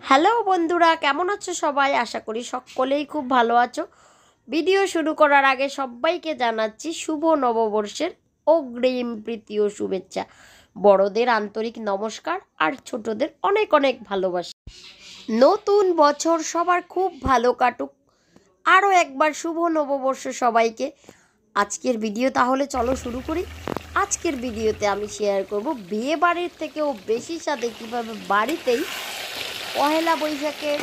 Hello বন্ধুরা, কেমন আছো সবাই? আশা করি সকলেই খুব ভালো আছো। ভিডিও শুরু করার আগে সবাইকে জানাচ্ছি শুভ নববর্ষের অগ্রিম প্রীতি ও শুভেচ্ছা। বড়দের আন্তরিক নমস্কার আর ছোটদের অনেক অনেক ভালোবাসা। নতুন বছর সবার খুব ভালো কাটুক। আরও একবার শুভ নববর্ষ সবাইকে। আজকের ভিডিও তাহলে চলো শুরু করি। আজকের ভিডিওতে আমি শেয়ার করব বিয়ে বাড়ির থেকেও বেশি স্বাদে কীভাবে বাড়িতেই পহেলা বৈশাখের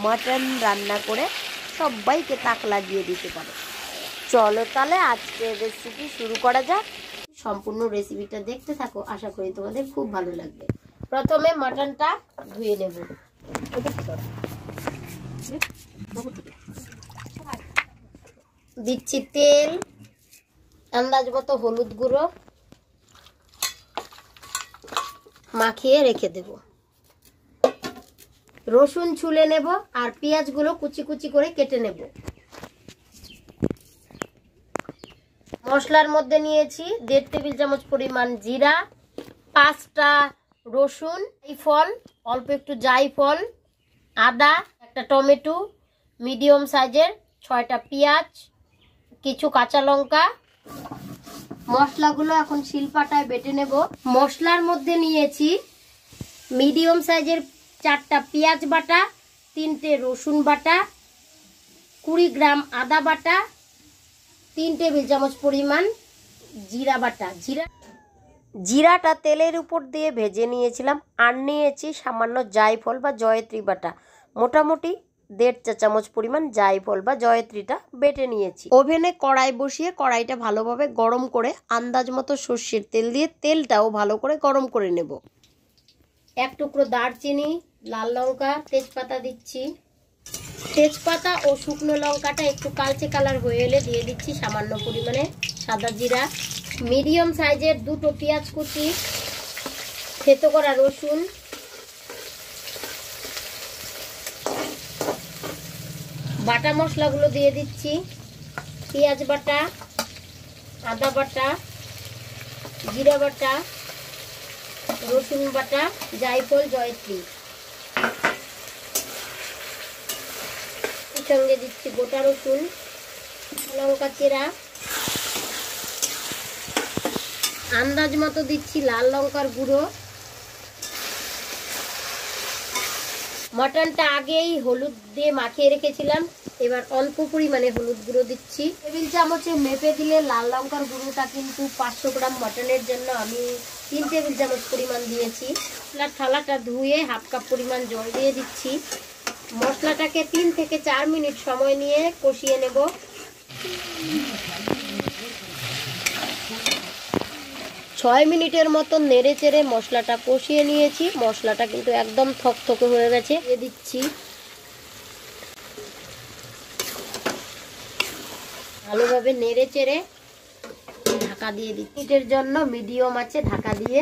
মাটন রান্না করে সবাইকে তাক লাগিয়ে দিতে পারে। চলো তাহলে আজকের রেসিপি শুরু করা যাক। সম্পূর্ণ রেসিপিটা দেখতে থাকো, আশা করি তোমাদের খুব ভালো লাগবে। প্রথমে মাটনটা ধুয়ে নেব। দিচ্ছি তেল, আন্দাজ মতো হলুদ গুঁড়ো, মাখিয়ে রেখে দেব। রসুন ছুলে নেব আর পেঁয়াজগুলো কুচি কুচি করে কেটে নেব। মশলার মধ্যে নিয়েছি 1.5 টেবিল চামচ পরিমাণ জিরা, 5টা রসুন, জায়ফল, অল্প একটু জায়ফল, আদা, একটা টমেটো, মিডিয়াম সাইজের 6টা পেঁয়াজ, কিছু কাঁচা লঙ্কা। মশলাগুলো এখন শিলপাটায় বেটে নেব। মশলার মধ্যে নিয়েছি মিডিয়াম সাইজের 4টা পেঁয়াজ বাটা, 3টে রসুন বাটা, 20 গ্রাম আদা বাটা, 3 টেবিল চামচ পরিমাণ জিরা বাটা। জিরাটা তেলের উপর দিয়ে ভেজে নিয়েছিলাম। আর নিয়েছি সামান্য জায়ফল বা জয়ত্রী বাটা, মোটামুটি 1.5 চা চামচ পরিমাণ জায়ফল বা জয়ত্রীটা বেটে নিয়েছি। ওভেনে কড়াই বসিয়ে কড়াইটা ভালোভাবে গরম করে আন্দাজ মতো সর্ষের তেল দিয়ে তেলটাও ভালো করে গরম করে নেব। 1 টুকরো দারচিনি, লাল লঙ্কা, তেজপাতা দিচ্ছি। তেজপাতা ও শুকনো লঙ্কাটা একটু কালচে কালার হয়ে এলে দিয়ে দিচ্ছি সামান্য পরিমাণে সাদা জিরা, মিডিয়াম সাইজের 2টো পেঁয়াজ কুচি, থেতো করা রসুন, বাটা মশলাগুলো দিয়ে দিচ্ছি। পেঁয়াজ বাটা, আদা বাটা, জিরা বাটা, রসুন বাটা, জায়ফল, জয়ত্রী। সঙ্গে দিচ্ছি গোটা রসুন, লঙ্কা চেরা, আন্দাজ মতো দিচ্ছি লাল লঙ্কার গুঁড়ো। মটনটা আগেই হলুদ দিয়ে মাখিয়ে রেখেছিলাম, এবার অল্প পরিমাণে হলুদ গুঁড়ো দিচ্ছি। টেবিল চামচে মেপে দিলে লাল লঙ্কার গুঁড়োটা কিন্তু 500 গ্রাম মটনের জন্য আমি 3 টেবিল চামচ পরিমাণ দিয়েছি। থালাটা ধুয়ে 1/2 কাপ পরিমাণ জল দিয়ে দিচ্ছি। মশলাটাকে 3 থেকে 4 মিনিট সময় নিয়ে কষিয়ে নেব। ছয় মিনিটের মতো নেড়ে চেড়ে মশলাটা কষিয়ে নিয়েছি। মশলাটা কিন্তু একদম থকথকে হয়ে গেছে। দিয়ে দিচ্ছি ভালোভাবে নেড়ে চেড়ে ঢাকা দিয়ে দিচ্ছি। মিনিটের জন্য মিডিয়াম আঁচে ঢাকা দিয়ে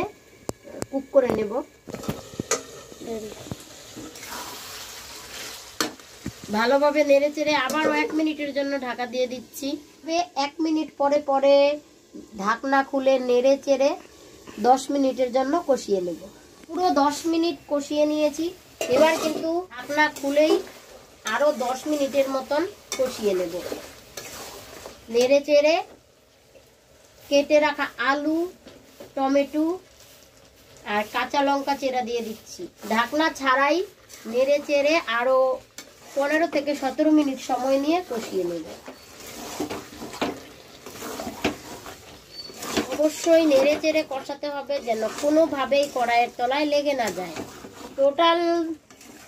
কুক করে নেব। ভালোভাবে নেড়ে চেড়ে আবারও 1 মিনিটের জন্য ঢাকা দিয়ে দিচ্ছি। 1 মিনিট পরে পরে ঢাকনা খুলে নেড়ে চেড়ে 10 মিনিটের জন্য কষিয়ে নেব। পুরো 10 মিনিট কষিয়ে নিয়েছি। এবার কিন্তু ঢাকনা খুলেই আরও 10 মিনিটের মতন কষিয়ে নেব। নেড়ে চেড়ে কেটে রাখা আলু, টমেটো আর কাঁচা লঙ্কা চেরা দিয়ে দিচ্ছি। ঢাকনা ছাড়াই নেড়ে চেড়ে আরও 15 থেকে 17 মিনিট সময় নিয়ে কষিয়ে নেব। অবশ্যই নেড়ে চেড়ে কষাতে হবে যেন কোনোভাবেই কড়াইয়ের তলায় লেগে না যায়। টোটাল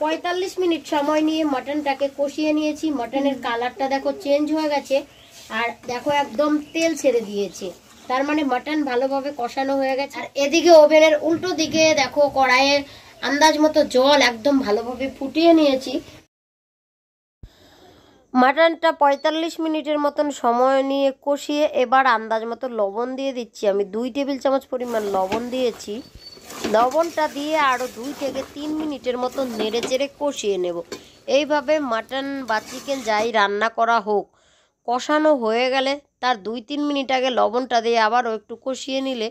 45 মিনিট সময় নিয়ে মটনটাকে কষিয়ে নিয়েছি। মটনের কালারটা দেখো চেঞ্জ হয়ে গেছে আর দেখো একদম তেল ছেড়ে দিয়েছে, তার মানে মটন ভালোভাবে কষানো হয়ে গেছে। আর এদিকে ওভেনের উল্টো দিকে দেখো কড়াইয়ের আন্দাজ মতো জল একদম ভালোভাবে ফুটিয়ে নিয়েছি। মাটনটা 45 মিনিটের মতন সময় নিয়ে কষিয়ে এবার আন্দাজ মতো লবণ দিয়ে দিচ্ছি। আমি 2 টেবিল চামচ পরিমাণ লবণ দিয়েছি। লবণটা দিয়ে আরও 2 থেকে 3 মিনিটের মতো নেড়ে চেড়ে কষিয়ে নেব। এইভাবে মাটন বা চিকেন যাই রান্না করা হোক, কষানো হয়ে গেলে তার 2-3 মিনিট আগে লবণটা দিয়ে আবারও একটু কষিয়ে নিলে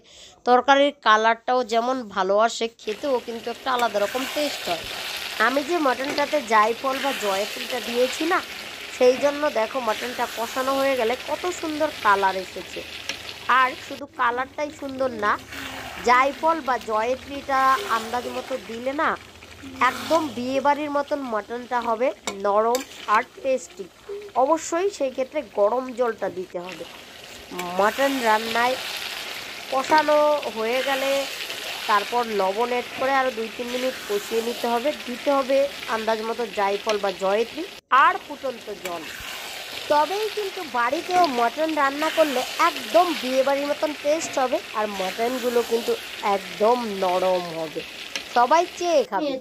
তরকারির কালারটাও যেমন ভালো আসে, খেতেও কিন্তু একটা আলাদা রকম টেস্ট হয়। আমি যে মাটনটাতে জায়ফল বা জয়ফলটা দিয়েছি না, সেই জন্য দেখো মাটনটা কষানো হয়ে গেলে কত সুন্দর কালার এসেছে। আর শুধু কালারটাই সুন্দর না, জায়ফল বা জয়ত্রীটা আন্দাজ মতো দিলে না একদম বিয়েবাড়ির মতন মাটনটা হবে, নরম আর টেস্টি। অবশ্যই সেই ক্ষেত্রে গরম জলটা দিতে হবে। মাটন রান্নায় কষানো হয়ে গেলে তারপর লবণ অ্যাড করে আরও 2-3 মিনিট কষিয়ে নিতে হবে। দিতে হবে আন্দাজ মতো জায়ফল বা জয়ত্রী আর ফুটন্ত জল। তবেই কিন্তু বাড়িতেও মাটন রান্না করলে একদম বিয়েবাড়ির মতন টেস্ট হবে, আর মাটনগুলো কিন্তু একদম নরম হবে, সবাই চেয়ে খাবে।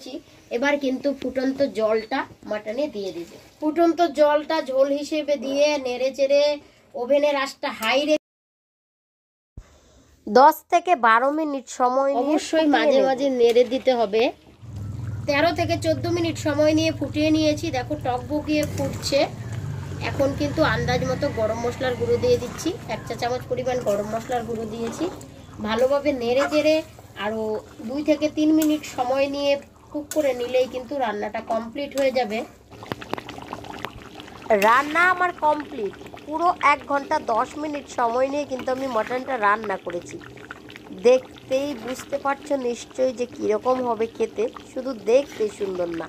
এবার কিন্তু ফুটন্ত জলটা মাটনে দিয়ে দিবে। ফুটন্ত জলটা ঝোল হিসেবে দিয়ে নেড়ে চেড়ে ওভেনের আঁচটা হাই রেখে 10 থেকে 12 মিনিট সময় অবশ্যই মাঝে মাঝে নেড়ে দিতে হবে। 13 থেকে 14 মিনিট সময় নিয়ে ফুটিয়ে নিয়েছি। দেখো টকবগিয়ে ফুটছে। এখন কিন্তু আন্দাজ মতো গরম মশলার গুঁড়ো দিয়ে দিচ্ছি। 1 চা চামচ পরিমাণ গরম মশলার গুঁড়ো দিয়েছি। ভালোভাবে নেড়ে চেড়ে আরও 2 থেকে 3 মিনিট সময় নিয়ে কুক করে নিলেই কিন্তু রান্নাটা কমপ্লিট হয়ে যাবে। রান্না আমার কমপ্লিট। পুরো 1 ঘন্টা 10 মিনিট সময় নিয়ে কিন্তু আমি মাটনটা রান্না করেছি। দেখতেই বুঝতে পারছো নিশ্চয়ই যে কীরকম হবে খেতে। শুধু দেখতে সুন্দর না,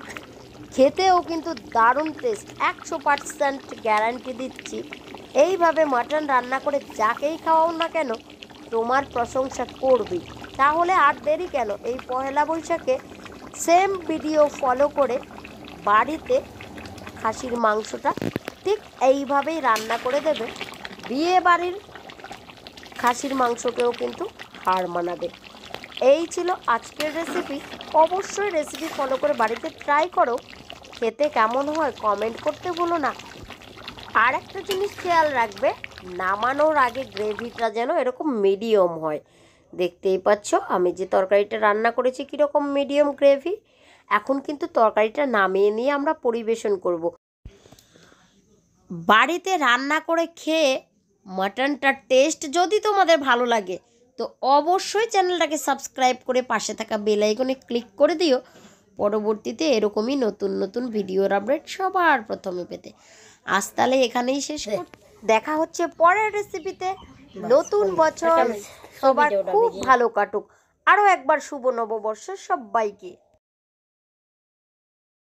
খেতেও কিন্তু দারুণ টেস্ট। 100% গ্যারান্টি দিচ্ছি। এইভাবে মাটন রান্না করে যাকেই খাওয়াও না কেন তোমার প্রশংসা করবি। তাহলে আর দেরি কেন, এই পহেলা বৈশাখে সেম ভিডিও ফলো করে বাড়িতে খাসির মাংসটা ঠিক এইভাবেই রান্না করে দেবে। বিয়ে বাড়ির খাসির মাংসকেও কিন্তু হার মানাবে। এই ছিল আজকের রেসিপি। অবশ্যই রেসিপি ফলো করে বাড়িতে ট্রাই করো। খেতে কেমন হয় কমেন্ট করতে ভুলো না। আর একটা জিনিস খেয়াল রাখবে, নামানোর আগে গ্রেভিটা যেন এরকম মিডিয়াম হয়। দেখতেই পাচ্ছ আমি যে তরকারিটা রান্না করেছি কীরকম মিডিয়াম গ্রেভি। এখন কিন্তু তরকারিটা নামিয়ে নিয়ে আমরা পরিবেশন করব। বাড়িতে রান্না করে খেয়ে মাটনটার টেস্ট যদি তোমাদের ভালো লাগে তো অবশ্যই চ্যানেলটাকে সাবস্ক্রাইব করে পাশে থাকা বেল আইকনে ক্লিক করে দিও, পরবর্তীতে এরকমই নতুন নতুন ভিডিওর আপডেট সবার প্রথমে পেতে। আজ তাহলে এখানেই শেষ করি। দেখা হচ্ছে পরের রেসিপিতে। নতুন বছর সবার খুব ভালো কাটুক। আরও একবার শুভ নববর্ষ সবাইকে।